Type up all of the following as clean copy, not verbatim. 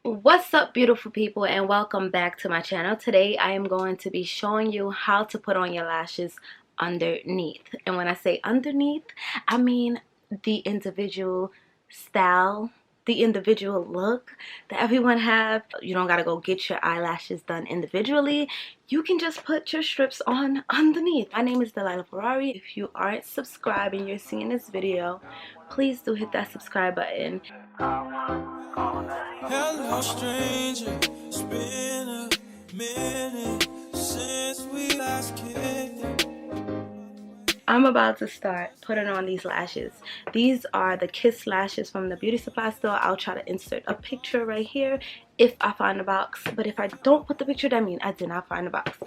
What's up, beautiful people, and welcome back to my channel. Today I am going to be showing you how to put on your lashes underneath. And when I say underneath, I mean the individual style, the individual look that everyone have. You don't gotta go get your eyelashes done individually. You can just put your strips on underneath. My name is Delilah Ferrari. If you aren't subscribed and you're seeing this video, please do hit that subscribe button. Hello, stranger. It's been a minute since we last kicked. I'm about to start putting on these lashes. These are the Kiss lashes from the beauty supply store. I'll try to insert a picture right here if I find a box. But if I don't put the picture, that means I did not find a box.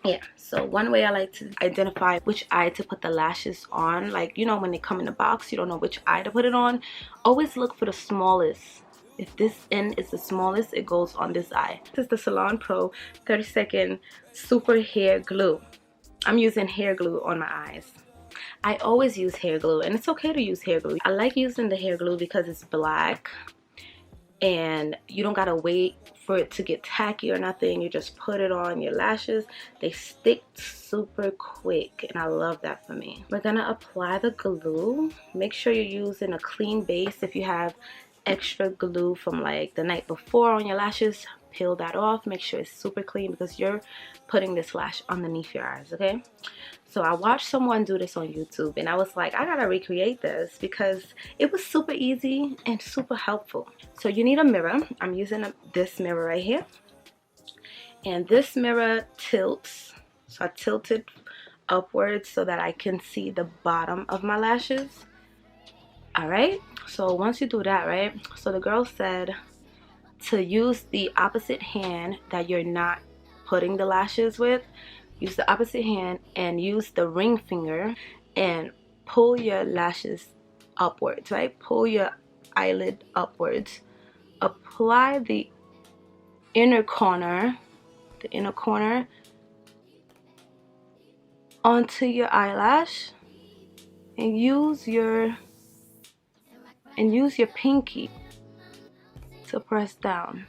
Yeah, so one way I like to identify which eye to put the lashes on, like, you know, when they come in the box, you don't know which eye to put it on. Always look for the smallest. If this end is the smallest, it goes on this eye. This is the Salon Pro 30-second super hair glue. I'm using hair glue on my eyes. I always use hair glue, and it's okay to use hair glue. I like using the hair glue because it's black and you don't gotta wait for it to get tacky or nothing. You just put it on your lashes. They stick super quick, and I love that for me. We're gonna apply the glue. Make sure you're using a clean base. If you have extra glue from like the night before on your lashes, peel that off. Make sure it's super clean because you're putting this lash underneath your eyes, okay? So I watched someone do this on YouTube, and I was like, I gotta recreate this because it was super easy and super helpful. So you need a mirror. I'm using this mirror right here, and this mirror tilts. So I tilt it upwards so that I can see the bottom of my lashes. All right, so once you do that, right, so the girl said to use the opposite hand that you're not putting the lashes with. Use the opposite hand and use the ring finger and pull your lashes upwards, right? Pull your eyelid upwards. Apply the inner corner onto your eyelash, and use your pinky to press down.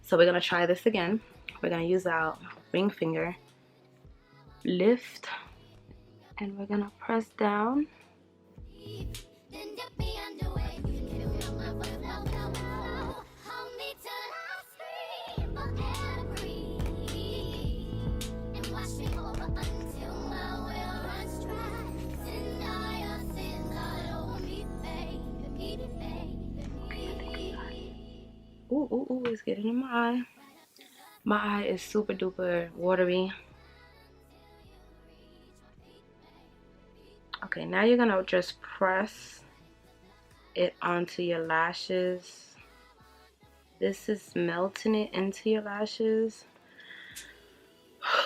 So we're gonna try this again. We're gonna use our ring finger, lift, and we're gonna press down. Ooh, it's getting in my eye. My eye is super duper watery. Okay, now you're gonna just press it onto your lashes. This is melting it into your lashes.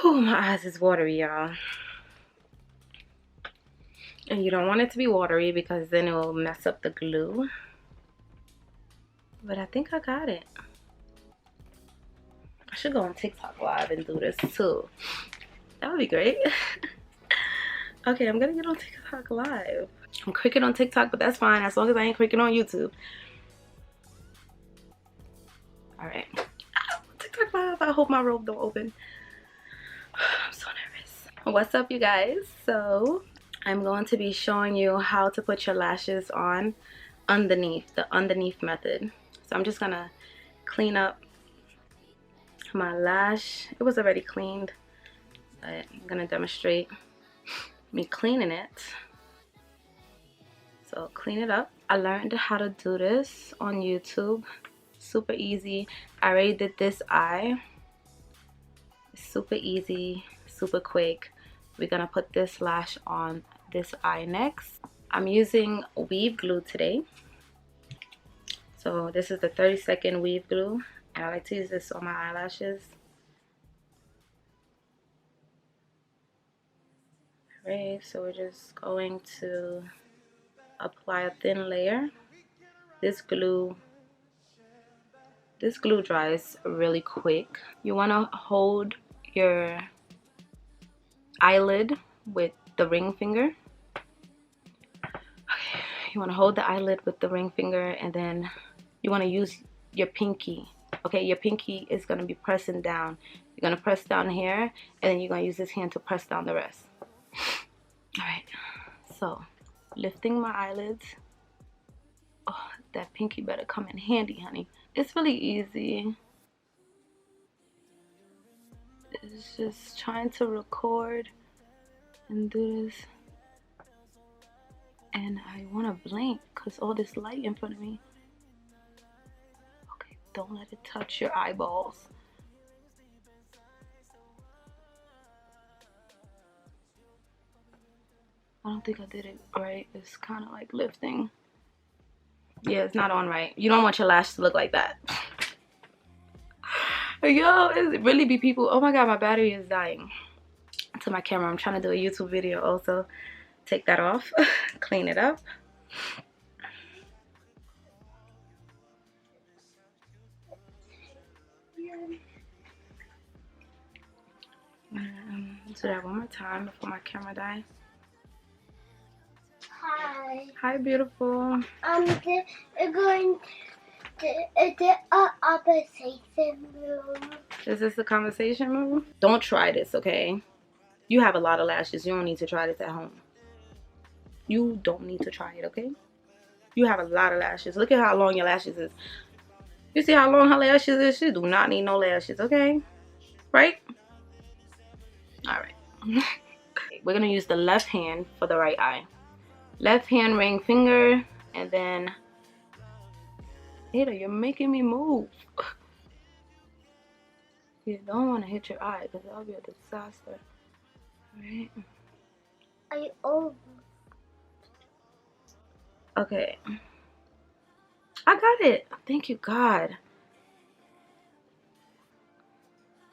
Ooh, my eyes is watery, y'all. And you don't want it to be watery because then it will mess up the glue. But I think I got it. I should go on TikTok live and do this too. That would be great. Okay, I'm gonna get on TikTok live. I'm cricket on TikTok, but that's fine as long as I ain't cricket on YouTube. Alright. TikTok live. I hope my robe don't open. I'm so nervous. What's up, you guys? So I'm going to be showing you how to put your lashes on underneath, the underneath method. So I'm just gonna clean up my lash. It was already cleaned, but I'm gonna demonstrate me cleaning it. So clean it up. I learned how to do this on YouTube. Super easy. I already did this eye. It's super easy, super quick. We're gonna put this lash on this eye next. I'm using weave glue today. So this is the 30-second weave glue, and I like to use this on my eyelashes. Alright, so we're just going to apply a thin layer. This glue dries really quick. You want to hold your eyelid with the ring finger. Okay, You want to hold the eyelid with the ring finger, and then you want to use your pinky. Okay, your pinky is going to be pressing down. You're going to press down here, and then you're going to use this hand to press down the rest. Alright, so lifting my eyelids. Oh, that pinky better come in handy, honey. It's really easy. It's just trying to record and do this. And I want to blink because all this light in front of me. Okay, don't let it touch your eyeballs. I don't think I did it right. It's kind of like lifting. Yeah, it's not on right. You don't want your lash to look like that. Yo, it really be people. Oh my god, my battery is dying. To my camera, I'm trying to do a YouTube video also. Take that off. Clean it up. Do that one more time before my camera dies. Hi. Hi, beautiful. They're going to the conversation room. Is this the conversation room? Don't try this, okay? You have a lot of lashes. You don't need to try this at home. You don't need to try it, okay? You have a lot of lashes. Look at how long your lashes is. You see how long her lashes is? She do not need no lashes, okay? Right? Alright. We're going to use the left hand for the right eye. Left hand ring finger, and then Ada, you're making me move. You don't want to hit your eye because that'll be a disaster. Alright. Are you over? Okay. I got it. Thank you, God.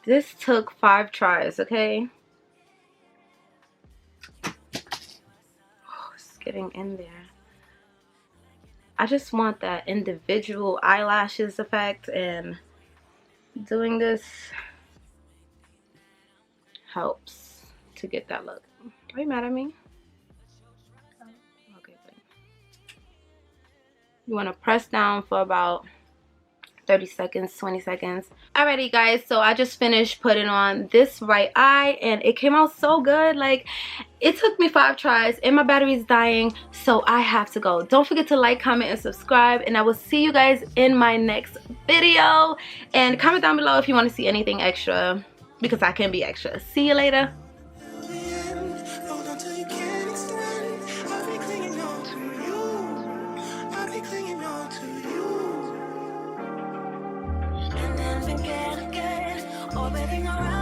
This took 5 tries, okay? Oh, it's getting in there. I just want that individual eyelashes effect, and doing this helps to get that look. Are you mad at me? Okay, good. You want to press down for about 30 seconds, 20 seconds. Alrighty guys, so I just finished putting on this right eye and it came out so good. Like, it took me 5 tries and my battery is dying, so I have to go. Don't forget to like, comment, and subscribe, and I will see you guys in my next video. And comment down below if you want to see anything extra, because I can be extra. See you later. Orbiting around